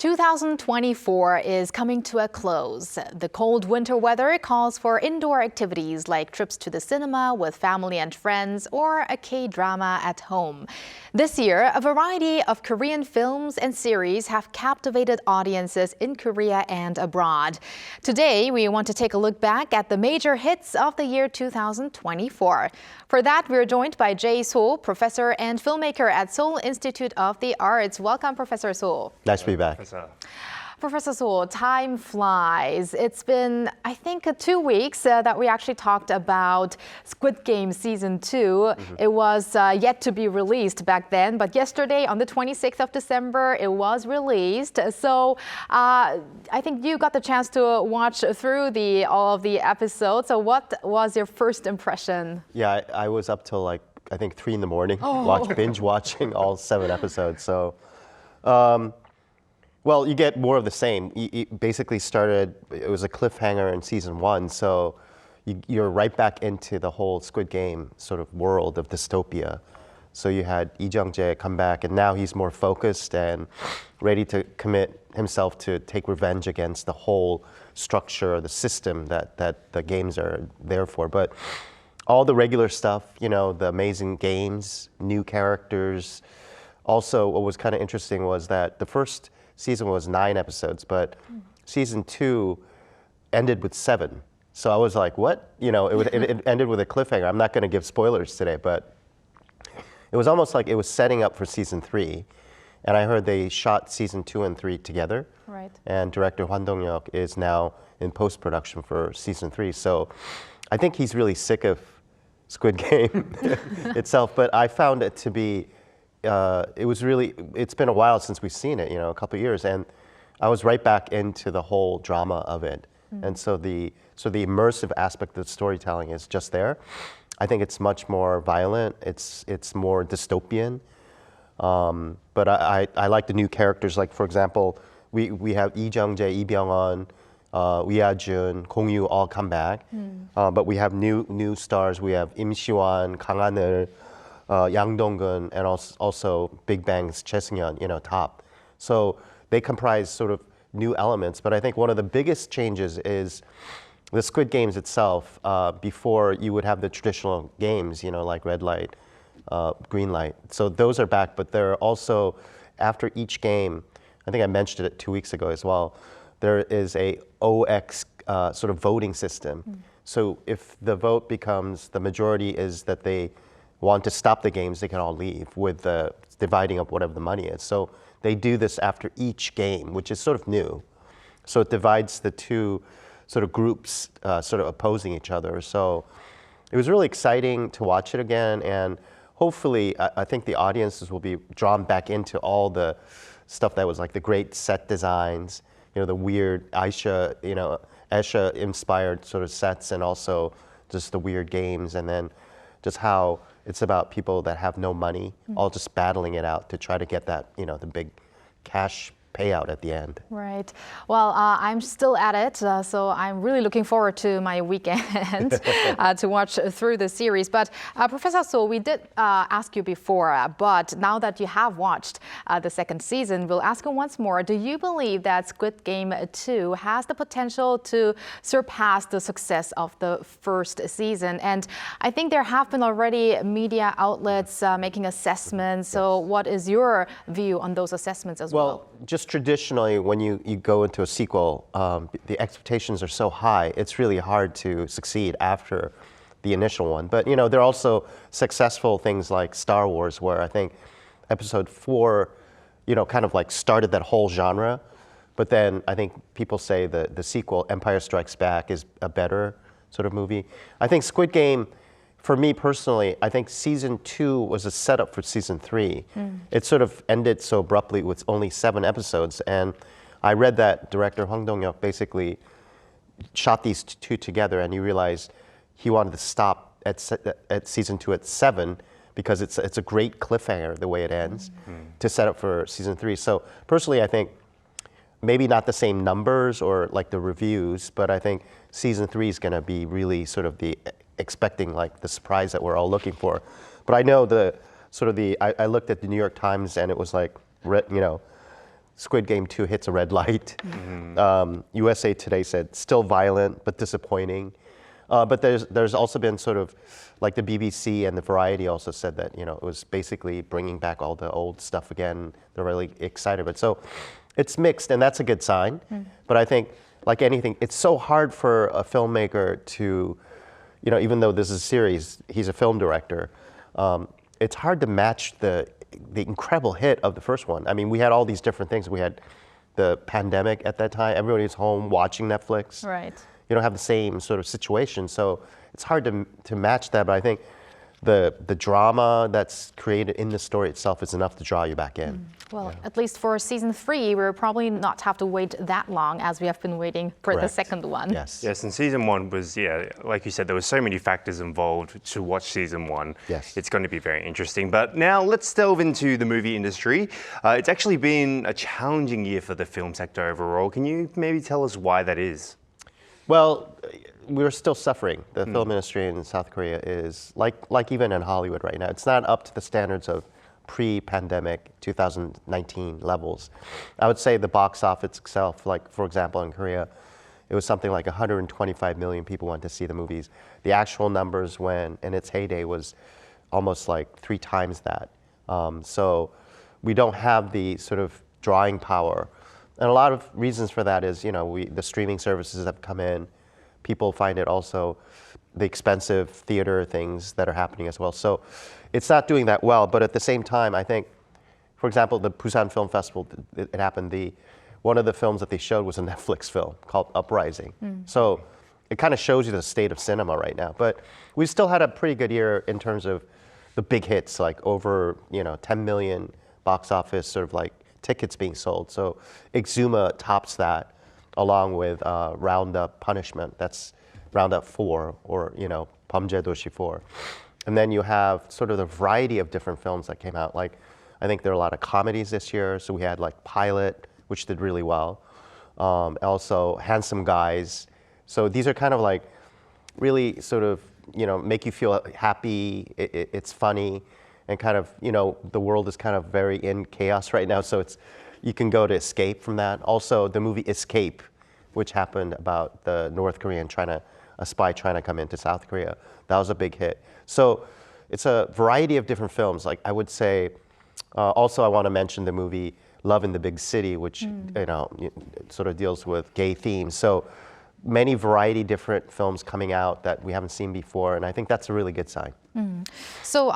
2024 is coming to a close. The cold winter weather calls for indoor activities like trips to the cinema with family and friends or a K-drama at home. This year, a variety of Korean films and series have captivated audiences in Korea and abroad. Today, we want to take a look back at the major hits of the year 2024. For that, we're joined by Jae Soh, professor and filmmaker at Seoul Institute of the Arts. Welcome, Professor Soh. Nice to be back. Professor Soh, time flies. It's been, I think, 2 weeks that we actually talked about Squid Game Season 2. It was yet to be released back then, but yesterday on the 26th of December, it was released. So I think you got the chance to watch through all of the episodes. So what was your first impression? Yeah, I was up till I think 3 in the morning, binge watching all 7 episodes. So, well, you get more of the same. It basically started, it was a cliffhanger in season 1, so you're right back into the whole Squid Game sort of world of dystopia. So you had Lee Jung-jae come back, and now he's more focused and ready to commit himself to take revenge against the whole structure, the system that the games are there for. But all the regular stuff, you know, the amazing games, new characters. Also, what was kind of interesting was that the first season was 9 episodes, but season 2 ended with 7. So I was like, what? You know, it ended with a cliffhanger. I'm not going to give spoilers today, but it was almost like it was setting up for season 3. And I heard they shot season 2 and 3 together. Right. And director Hwan Dong-hyuk is now in post-production for season 3. So I think he's really sick of Squid Game itself, but I found it to be it's been a while since we've seen it, you know, a couple of years, and I was right back into the whole drama of it. And so the immersive aspect of storytelling is just there. I think it's much more violent, it's more dystopian, but I like the new characters. Like, for example, we have Lee Jung-jae, Lee Byung-hun, Lee Ah-jun, Gong Yoo all come back, but we have new stars. We have Im Si-wan, Kang Han-eul, Yang Dong-gun, and also Big Bang's Choi Seung-yeon, you know, top. So they comprise sort of new elements, but I think one of the biggest changes is the Squid Games itself. Before, you would have the traditional games, you know, like red light, green light. So those are back, but there are also, after each game, I think I mentioned it 2 weeks ago as well, there is a OX sort of voting system. So if the vote becomes, the majority is that they want to stop the games, they can all leave with the dividing up whatever the money is. So they do this after each game, which is sort of new. So it divides the two sort of groups sort of opposing each other. So it was really exciting to watch it again, and hopefully I think the audiences will be drawn back into all the stuff that was like the great set designs, you know, the weird Aisha, you know, Esha inspired sort of sets, and also just the weird games, and then just how it's about people that have no money, all just battling it out to try to get that, you know, the big cash payout at the end. Right. Well, I'm still at it, so I'm really looking forward to my weekend to watch through the series. But Professor Soh, we did ask you before, but now that you have watched the second season, we'll ask you once more. Do you believe that Squid Game 2 has the potential to surpass the success of the first season? And I think there have been already media outlets making assessments. So what is your view on those assessments as well? Just traditionally, when you go into a sequel, the expectations are so high, it's really hard to succeed after the initial one. But, you know, there are also successful things like Star Wars, where I think episode 4, you know, kind of like started that whole genre. But then I think people say the sequel, Empire Strikes Back, is a better sort of movie. I think Squid Game, for me personally, I think season 2 was a setup for season 3. It sort of ended so abruptly with only 7 episodes. And I read that director Hwan Dong-hyuk basically shot these 2 together, and you realize he wanted to stop at season 2 at 7 because it's a great cliffhanger the way it ends to set up for season 3. So personally, I think maybe not the same numbers or like the reviews, but I think season 3 is going to be really sort of expecting like the surprise that we're all looking for. But I know I looked at the New York Times, and it was like, you know, Squid Game 2 hits a red light. USA Today said still violent but disappointing. But there's also been sort of like the BBC and the Variety also said that it was basically bringing back all the old stuff again. They're really excited. But so it's mixed, and that's a good sign. But I think like anything, it's so hard for a filmmaker to, even though this is a series, he's a film director. It's hard to match the incredible hit of the first one. I mean, we had all these different things. We had the pandemic at that time. Everybody was home watching Netflix. Right. You don't have the same sort of situation, so it's hard to match that. But I think the drama that's created in the story itself is enough to draw you back in. Well, at least for season 3, we'll probably not have to wait that long as we have been waiting for the Correct. second one. Yes. Yes, and season 1 was, like you said, there were so many factors involved to watch season 1. Yes. It's going to be very interesting. But now let's delve into the movie industry. It's actually been a challenging year for the film sector overall. Can you maybe tell us why that is? Well, we're still suffering. The film industry in South Korea is like even in Hollywood right now. It's not up to the standards of pre-pandemic 2019 levels. I would say the box office itself, like for example in Korea, it was something like 125 million people went to see the movies. The actual numbers when in its heyday was almost like 3 times that. So we don't have the sort of drawing power. And a lot of reasons for that is, the streaming services have come in. People find it also the expensive theater things that are happening as well. So it's not doing that well. But at the same time, I think, for example, the Busan Film Festival, it happened. One of the films that they showed was a Netflix film called Uprising. So it kind of shows you the state of cinema right now. But we still had a pretty good year in terms of the big hits, like over 10 million box office sort of like tickets being sold. So Exuma tops that, along with Roundup Punishment. That's Roundup 4, or 범죄도시 4. And then you have sort of the variety of different films that came out. Like, I think there are a lot of comedies this year. So we had like Pilot, which did really well. Also Handsome Guys. So these are kind of like really sort of, make you feel happy. It's funny. And kind of, the world is kind of very in chaos right now. So you can go to escape from that. Also, the movie Escape, which happened about the North Korean a spy trying to come into South Korea. That was a big hit. So it's a variety of different films. Like I would say, also I want to mention the movie Love in the Big City, which, sort of deals with gay themes. So many variety different films coming out that we haven't seen before. And I think that's a really good sign. So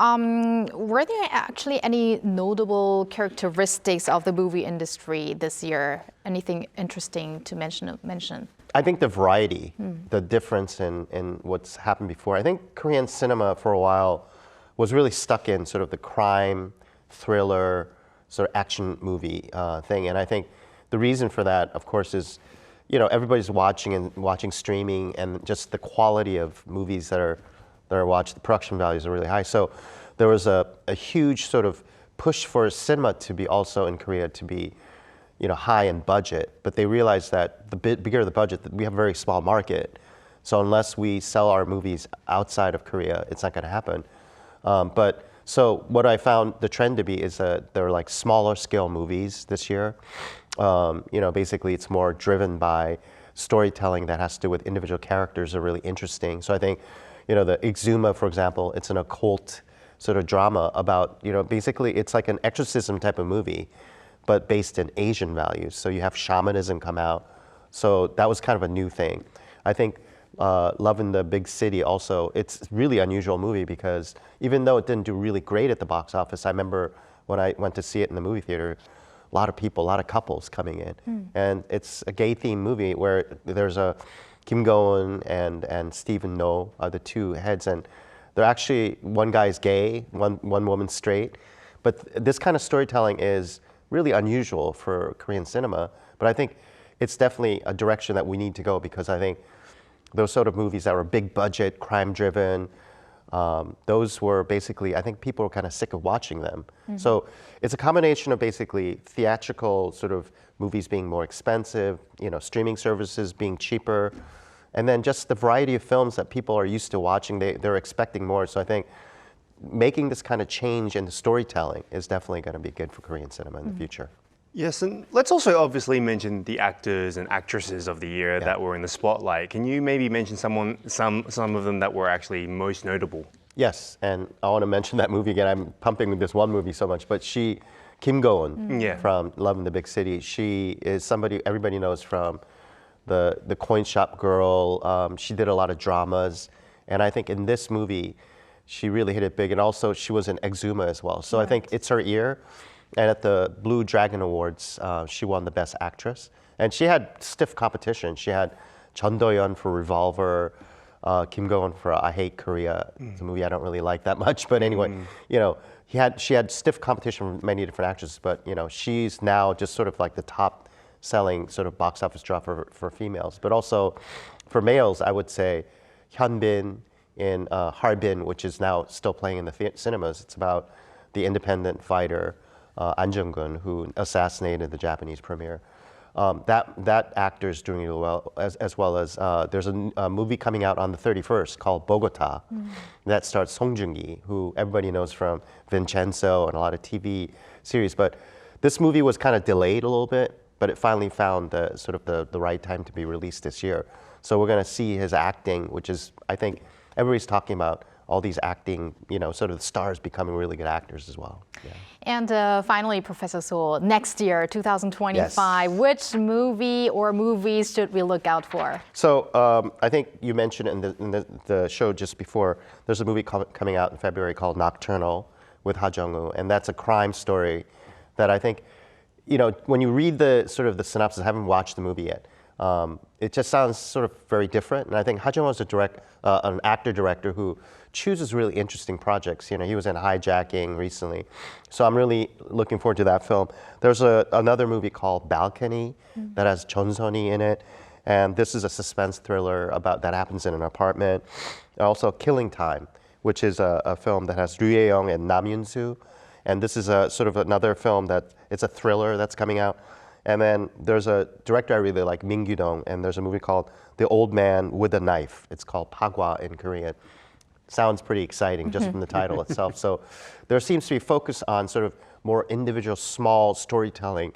were there actually any notable characteristics of the movie industry this year? Anything interesting to mention? I think the variety, the difference in what's happened before. I think Korean cinema for a while was really stuck in sort of the crime, thriller, sort of action movie thing. And I think the reason for that, of course, is everybody's watching streaming, and just the quality of movies that are watched, the production values are really high. So there was a huge sort of push for cinema to be also in Korea to be, high in budget. But they realized that the bigger the budget, we have a very small market. So unless we sell our movies outside of Korea, it's not going to happen. But so what I found the trend to be is that there are like smaller scale movies this year. Basically it's more driven by storytelling that has to do with individual characters are really interesting. So I think, the Exuma, for example, it's an occult sort of drama about, basically it's like an exorcism type of movie, but based in Asian values. So you have shamanism come out. So that was kind of a new thing. I think Love in the Big City also, it's a really unusual movie because even though it didn't do really great at the box office, I remember when I went to see it in the movie theater, a lot of people, a lot of couples coming in. And it's a gay themed movie where there's a Kim Go-eun and Stephen No are the two heads, and they're actually, one guy's gay, one woman's straight. But this kind of storytelling is really unusual for Korean cinema. But I think it's definitely a direction that we need to go, because I think those sort of movies that were big budget, crime driven, those were basically, I think people were kind of sick of watching them. So it's a combination of basically theatrical sort of movies being more expensive, streaming services being cheaper, and then just the variety of films that people are used to watching, they're expecting more. So I think making this kind of change in the storytelling is definitely going to be good for Korean cinema in the future. Yes, and let's also obviously mention the actors and actresses of the year that were in the spotlight. Can you maybe mention some of them that were actually most notable? Yes, and I want to mention that movie again. I'm pumping this one movie so much, but Kim Go-eun from Love in the Big City, she is somebody everybody knows from the Coin Shop Girl. She did a lot of dramas, and I think in this movie, she really hit it big. And also, she was in Exuma as well. So I think it's her year. And at the Blue Dragon Awards, she won the Best Actress. And she had stiff competition. She had Chun Do-yeon for Revolver, Kim Go-eun for I Hate Korea. It's a movie I don't really like that much. But anyway, you know, she had stiff competition from many different actresses. But, you know, she's now just sort of like the top selling sort of box office draw for females. But also for males, I would say Hyunbin in Harbin, which is now still playing in the cinemas. It's about the independent fighter An Jung-gun, who assassinated the Japanese premier. That actor is doing really well, as well as there's a movie coming out on the 31st called Bogota that stars Song Joong-ki, who everybody knows from Vincenzo and a lot of TV series. But this movie was kind of delayed a little bit, but it finally found the right time to be released this year. So we're going to see his acting, which is, I think, everybody's talking about all these acting, you know, sort of stars becoming really good actors as well. Yeah. And finally, Professor Soh, next year, 2025, which movie or movies should we look out for? So I think you mentioned in the show just before, there's a movie coming out in February called Nocturnal with Ha Jung-woo, and that's a crime story that I think, you know, when you read the synopsis, I haven't watched the movie yet, it just sounds sort of very different. And I think Ha Jung-woo is an actor-director who chooses really interesting projects. You know, he was in Hijacking recently. So I'm really looking forward to that film. There's another movie called Balcony that has Chon Sun-hee in it. And this is a suspense thriller that happens in an apartment. Also Killing Time, which is a film that has Ryu Ye-young and Nam Yun-soo. And this is a sort of another film it's a thriller that's coming out. And then there's a director I really like, Min Gyu-dong, and there's a movie called The Old Man with a Knife. It's called Pagwa in Korean. Sounds pretty exciting just from the title itself. So there seems to be focus on sort of more individual, small storytelling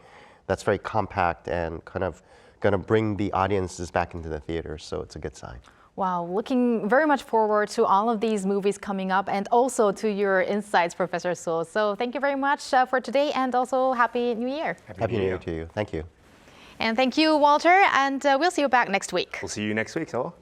that's very compact and kind of going to bring the audiences back into the theater. So it's a good sign. Wow, looking very much forward to all of these movies coming up and also to your insights, Professor Soh. So thank you very much for today and also Happy New Year. Happy New Year to you. Thank you. And thank you, Walter. And we'll see you back next week. We'll see you next week, Soh.